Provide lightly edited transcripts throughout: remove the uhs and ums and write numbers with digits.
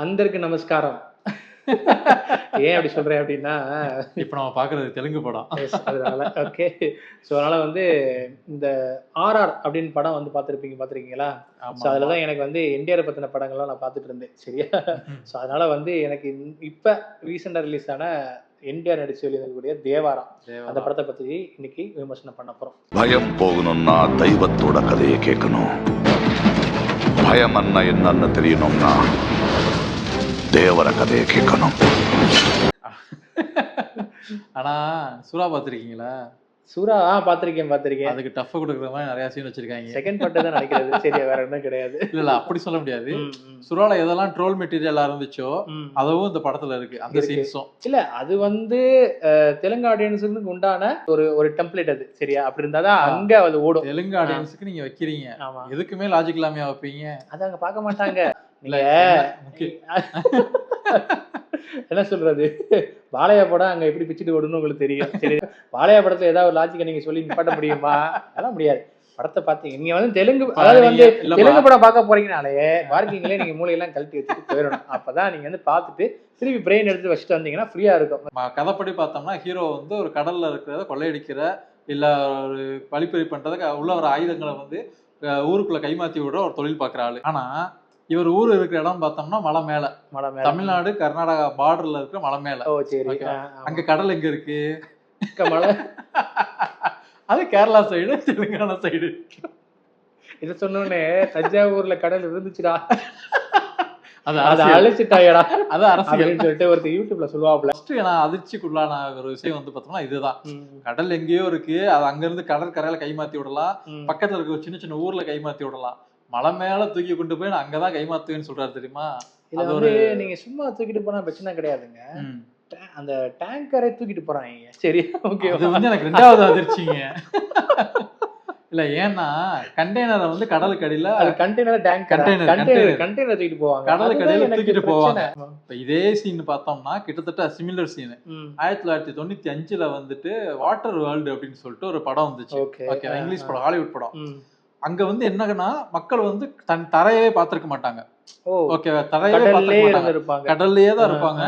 அந்தருக்கு நமஸ்காரம். ஏன் அப்படி சொல்றேன் அப்படின்னா, இப்ப நம்ம பாக்குறது தெலுங்கு படம். அதனால ஓகே. ஸோ அதனால வந்து இந்த ஆர்ஆர் அப்படின்னு படம் வந்து பார்த்துருக்கீங்களா? ஸோ அதில் தான் எனக்கு வந்து என்டிஆர் பற்றின படங்கள்லாம் நான் பார்த்துட்டு இருந்தேன். சரியா? ஸோ அதனால வந்து எனக்கு இப்போ ரீசெண்டாக ரிலீஸ் ஆன என்டிஆர் நடிச்சு வெளியிருக்கக்கூடிய தேவாரம் அந்த படத்தை பற்றி இன்னைக்கு விமர்சனம் பண்ண போகிறோம். பயம் போகணும்னா தெய்வத்தோட கதையை கேட்கணும். பயம் என்ன தெரியணும்னா தேவர கதையை கேட்கணும். ஆனா சூரா பாத்திருக்கீங்களா? சூரா பார்த்திருக்கேன். அதுக்கு டஃப் கொடுக்குற மாதிரி நிறைய சீன் வச்சிருக்காங்க. செகண்ட் பார்ட் தான் நினைக்கிறது. சரியா, வேற ஒன்றும் கிடையாது. இல்ல அப்படி சொல்ல முடியாது. சுறால எதெல்லாம் ட்ரோல் மெட்டீரியலா இருந்துச்சோ அதுவும் இந்த படத்துல இருக்கு. அந்த சீன்ஸும் இல்ல, அது வந்து தெலுங்கு ஆடியன்ஸுக்கு உண்டான ஒரு டெம்ப்ளேட். அது சரியா? அப்படி இருந்தாதான் அங்க அது ஓடும். தெலுங்கு ஆடியன்ஸுக்கு நீங்க வைக்கிறீங்க, எதுக்குமே லாஜிக் இல்லாம வைப்பீங்க. அது அங்க பார்க்க மாட்டாங்க. என்ன சொல்றது, பாலையா படம் அங்க எப்படி பிச்சுட்டு ஓடுன்னு உங்களுக்கு தெரியும். சரி, பாலையா படத்துல ஏதாவது ஒரு லாஜிக்கை நீங்க சொல்லி நிப்பாட்ட முடியுமா? அதெல்லாம் முடியாது. படத்தை பார்த்தீங்க நீங்க வந்து தெலுங்கு, அதாவது வந்து தெலுங்கு படம் பார்க்க போறீங்கனாலே பார்க்கிங்லேயே நீங்க மூளையெல்லாம் கழட்டி வச்சுட்டு போயிடணும். அப்பதான் நீங்க வந்து பார்த்துட்டு திருப்பி பிரெயின் எடுத்து வச்சுட்டு வந்தீங்கன்னா ஃப்ரீயா இருக்கும். கதைப்படி பார்த்தோம்னா ஹீரோ வந்து ஒரு கடல்ல இருக்கிறத கொள்ளையடிக்கிற இல்ல ஒரு வழிப்பறி பண்றதுக்கு உள்ள ஒரு ஆயுதங்களை வந்து ஊருக்குள்ள கைமாத்தி விடுற ஒரு தொழில் பார்க்குற ஆளு. ஆனா இவர் ஊர் இருக்கிற இடம் பார்த்தோம்னா மலை மேல, தமிழ்நாடு கர்நாடகா பார்டர்ல இருக்கிற மலை மேல. அங்க கடல் எங்க இருக்கு? மலை அது கேரளா சைடு, தெலுங்கானா சைடு. இதை சொன்னோடனே தஞ்சாவூர்ல கடல் இருந்துச்சுடா, அதை அழிச்சிட்டாயடா, அது அரசியல் சொல்லிட்டு ஒருத்தர் யூடியூப்ல சொல்லுவாப்ல. அதிர்ச்சிக்குள்ளான ஒரு விஷயம் வந்து பார்த்தோம்னா இதுதான். கடல் எங்கேயோ இருக்கு, அது அங்க இருந்து கடற்கரையில கைமாத்தி விடலாம், பக்கத்துல இருக்க சின்ன சின்ன ஊர்ல கைமாத்தி விடலாம். மலை மேல தூக்கி கொண்டு போய் நான் அங்கதான் கைமாத்துவேன்னு சொல்றாரு தெரியுமா? அது ஒரு நீங்க சும்மா தூக்கிட்டு போனா பிரச்சனை கிடையாதுங்க, அந்த டேங்கரை தூக்கிட்டு போறாங்க. சரி, ஓகே. அது வந்து எனக்கு ரெண்டாவது அதிர்ச்சிங்க. இல்ல, ஏன்னா கண்டெய்னரை வந்து கடலுக்கு அடியில, அது கண்டெய்னர் கண்டெய்னர் தூக்கிட்டு போவாங்க, கடலுக்கு அடியில தூக்கிட்டு போவாங்க. இப்ப இதே சீன் பார்த்தோம்னா கிட்டத்தட்ட சிமிலர் சீன் 1995ல வந்துட்டு வாட்டர் வேர்ல்டு அப்படின்னு சொல்லிட்டு ஒரு படம் வந்துச்சு. ஓகே, இங்கிலீஷ் படம், ஹாலிவுட் படம். அங்க வந்து என்னன்னா மக்கள் வந்து தன் தரையே பார்த்திருக்க மாட்டாங்க. ஓகே, தரையே பார்த்திருப்பாங்க, கடல்லையே தான் இருப்பாங்க.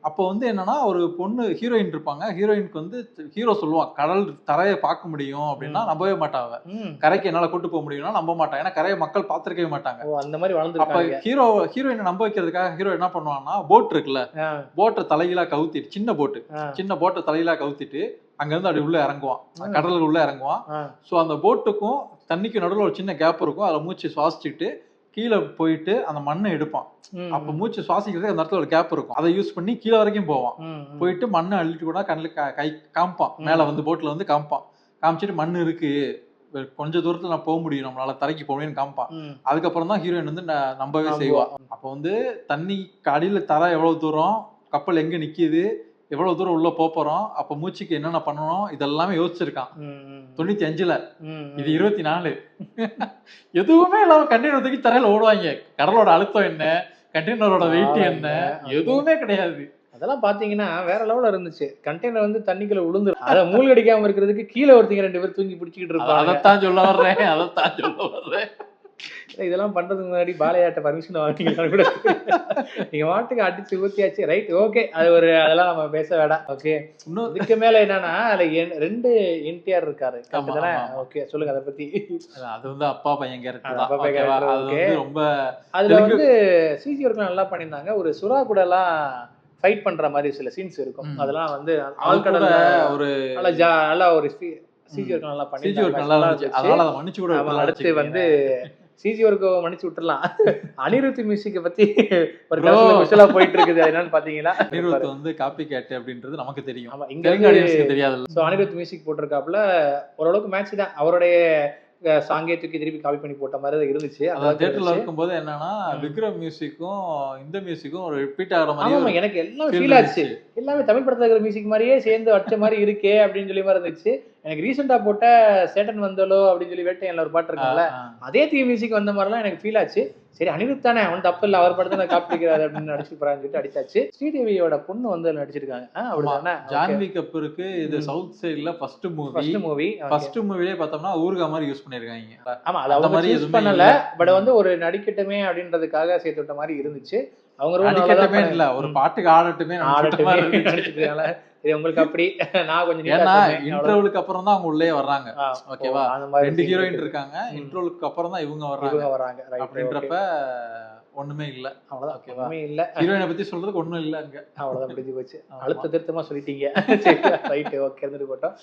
அப்போ வந்து என்னன்னா ஒரு பொண்ணு ஹீரோயின் இருப்பாங்க. ஹீரோயினுக்கு வந்து ஹீரோ சொல்லுவான் கடல் தரையை பார்க்க முடியும் அப்படின்னா நம்பவே மாட்டாங்க. கரைக்கு என்னால கூட்டு போக முடியும்னா நம்ப மாட்டாங்க, ஏன்னா கரையை மக்கள் பார்த்திருக்கவே மாட்டாங்க. அந்த மாதிரி வளர்ந்து அப்ப ஹீரோயினை நம்ப வைக்கிறதுக்காக ஹீரோ என்ன பண்ணுவாங்கன்னா, போட் இருக்குல்ல, போட்டை தலைகீழா கவுத்திட்டு, சின்ன போட்டை தலைகீழா கவுத்திட்டு அங்க இருந்து அப்படி உள்ள இறங்குவான், கடலுக்கு உள்ள இறங்குவான். சோ அந்த போட்டுக்கும் தண்ணிக்கு நடுவில் ஒரு சின்ன கேப் இருக்கும், அதில் மூச்சு சுவாசிச்சுட்டு கீழே போயிட்டு அந்த மண்ணை எடுப்பான். அப்ப மூச்சு சுவாசிக்கிறதுக்கு அந்த இடத்துல ஒரு கேப் இருக்கும், அதை யூஸ் பண்ணி கீழே வரைக்கும் போவான். போயிட்டு மண்ணை அள்ளிட்டு கூட கண்ணில் கை காமிப்பான், மேல வந்து போட்ல வந்து காமிச்சிட்டு மண் இருக்கு, கொஞ்ச தூரத்துல நான் போக முடியும், நம்மளால தரைக்கு போக முடியும்னு காமிப்பான். அதுக்கப்புறம் தான் ஹீரோயின் வந்து நம்பவே செய்வான். அப்ப வந்து தண்ணி அடியில தர எவ்வளவு தூரம், கப்பல் எங்க நிக்குது, எவ்வளவு தூரம் உள்ள போறோம், அப்ப மூச்சுக்கு என்னென்ன பண்ணணும், இதெல்லாமே யோசிச்சிருக்கான் 95ல. இது 24. எதுவுமே இல்லாம கண்டெய்னர் தூக்கி தரையில ஓடுவாங்க. கடலோட அழுத்தம் என்ன, கண்டெய்னரோட வெயிட் என்ன, எதுவுமே கிடையாது. அதெல்லாம் பாத்தீங்கன்னா வேற லெவல்ல இருந்துச்சு. கண்டெய்னர் வந்து தண்ணிக்குள்ள விழுந்து அதை மூழ்கடிக்காம இருக்கிறதுக்கு கீழே ஒருத்தங்க 2 பேர் தூங்கி பிடிச்சிக்கிட்டு இருப்பாங்க. அதைத்தான் சொல்ல வர்றேன். இதெல்லாம் பண்றதுக்கு முன்னாடி பாலையாட்ட பர்மிஷன் வாங்கிக்கலாம் கூட. நீங்க மாட்டுக்கு அடிச்சு ஊத்தியாச்சு, ரைட், ஓகே. அது ஒரு அதெல்லாம் நம்ம பேச வேண்டாம். ஓகே, இன்னும் இதுக்கு மேல என்னன்னா அதுல 2 என்டிஆர் இருக்காரு. ஓகே, சொல்லுங்க அதை பத்தி. அது வந்து அப்பா பையன் கேரக்டர். ரொம்ப அதுல வந்து சிஜி ஒர்க் நல்லா பண்ணியிருந்தாங்க. ஒரு சுறா கூட எல்லாம் ஃபைட் பண்ற மாதிரி சில சீன்ஸ் இருக்கும். அதெல்லாம் வந்து ஆழ்கடல்ல ஒரு நல்லா ஒரு சிஜி ஒர்க் நல்லா பண்ணி, அதனால அதை மன்னிச்சு கூட. அடுத்து வந்து சிஜி ஒர்க்கை மன்னிச்சு விட்டுறலாம். அனிருத் மியூசிக்கை பத்தி ஒரு கிளாஸ்ல போயிட்டு இருக்குது. என்னன்னு பாத்தீங்களா, அனிருத் வந்து காப்பி கேட் அப்படின்றது நமக்கு தெரியும், ஆமா, இங்க தெரியாது. சோ அனிருத் மியூசிக் போட்டிருக்காப்புல, ஓரளவுக்கு மேட்ச் தான். அவருடைய சாங்கே தூக்கி திருப்பி காப்பி பண்ணி போட்ட மாதிரி இருந்துச்சு. அதான் தியேட்டர்ல இருக்கும்போது என்னன்னா விக்ரம் மியூசிக்கும் இந்த மியூசிக்கும் ஒரு ரிப்பீட் ஆகிற மாதிரி எனக்கு எல்லாம் ஃபீல் ஆச்சு. எல்லாமே தமிழ் படத்துல இருக்கிற மியூசிக் மாதிரியே சேர்ந்து வச்ச மாதிரி இருக்கே அப்படின்னு சொல்லி மாதிரி இருந்துச்சு. எனக்கு ரீசெண்டா போட்ட சேட்டன் வந்தலோ அப்படின்னு சொல்லி வேட்டையன்ல ஒரு பாட்டு இருக்குல்ல, அதே தீ மியூசிக் வந்த மாதிரிலாம் எனக்கு ஃபீல் ஆச்சு. சரி, அனிருத் தானே, அவன் தப்பு இல்லை, அவர் படத்தை நான் காப்பிக்கிறாரு அப்படின்னு நடிச்சு போறான்னு சொல்லிட்டு அடிச்சாச்சு. ஸ்ரீதேவியோட பொண்ணு வந்து நடிச்சிருக்காங்க. அப்படிதானே, ஜான்வி கபூருக்கு இது சவுத் சைடுல ஃபர்ஸ்ட் மூவிலே பார்த்தோம்னா ஊர்கா மாதிரி யூஸ் பண்ணிருக்காங்க. ஆமா, அது அவங்க யூஸ் பண்ணல, பட் வந்து ஒரு நடிக்கட்டுமே அப்படின்றதுக்காக சேர்த்து விட்ட மாதிரி இருந்துச்சு. அவங்க role நடிக்கட்டுமே அவ்வளவுதான் இல்ல ஒரு பாட்டுக்கு ஆடட்டுமே ஆடட்டுமே நினைச்சிட்டு நடிச்சிருக்காங்க. இது உங்களுக்கு அப்படி நான் கொஞ்சம் neat ஆ ஏன்னா சொன்னேன். அவ்வளவுதான். இன்டர்வலுக்கு அப்புறம் தான் அவங்க உள்ளே வர்றாங்க. ஓகேவா? அந்த மாதிரி 2 scene ஹீரோயின் இருக்கு. இருக்காங்க. இன்டர்வலுக்கு அப்புறம் தான் இவங்க வர்றாங்க. இவங்க வராங்க. ரைட். அப்படின்றப்ப ஒண்ணுமே இல்ல. அவ்வளவுதான். ஓகேவா? ஒண்ணுமே இல்ல. ஹீரோயினை பத்தி சொல்றதுக்கு ஒண்ணும் இல்ல அங்க. அவ்வளவுதான் முடிஞ்சு போச்சு. ஆமா. அழுத்த திருத்தமா சொல்லிட்டீங்க. சரி ரைட் ஓகே இருந்துட்டு போட்டோம்.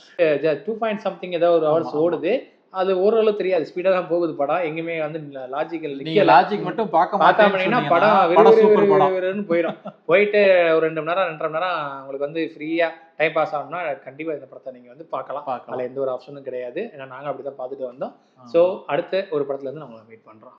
2 பாயிண்ட் சம்திங் ஏதோ ஒரு ஹவர்ஸ் ஆமா, ஆமா. ஓடுது. அது ஓரளவு தெரியாது. ஸ்பீடா தான் போகுது படம். எங்கேயுமே வந்து லாஜிக்கல் நீங்க நிக்கல. லாஜிக் மட்டும் பார்க்க பார்க்காம மாட்டேன்னு பண்ணீங்கன்னா சொன்னீங்கன்னா, படம் படம் சூப்பர் படம். விறுவிறுன்னு போயிடும். போயிட்டு ஒரு 2 மணி நேரம் 2.5 மணி நேரம் உங்களுக்கு வந்து ஃப்ரீயா டைம் பாஸ் ஆகணும்னா கண்டிப்பா இந்த படத்தை நீங்க வந்து பார்க்கலாம். அதுல எந்த ஒரு ஆப்ஷனும் கிடையாது. ஏன்னா நாங்க அப்படிதான் பார்த்துட்டு வந்தோம். ஸோ அடுத்த ஒரு படத்துல இருந்து நான் உங்களை மீட் பண்றோம்.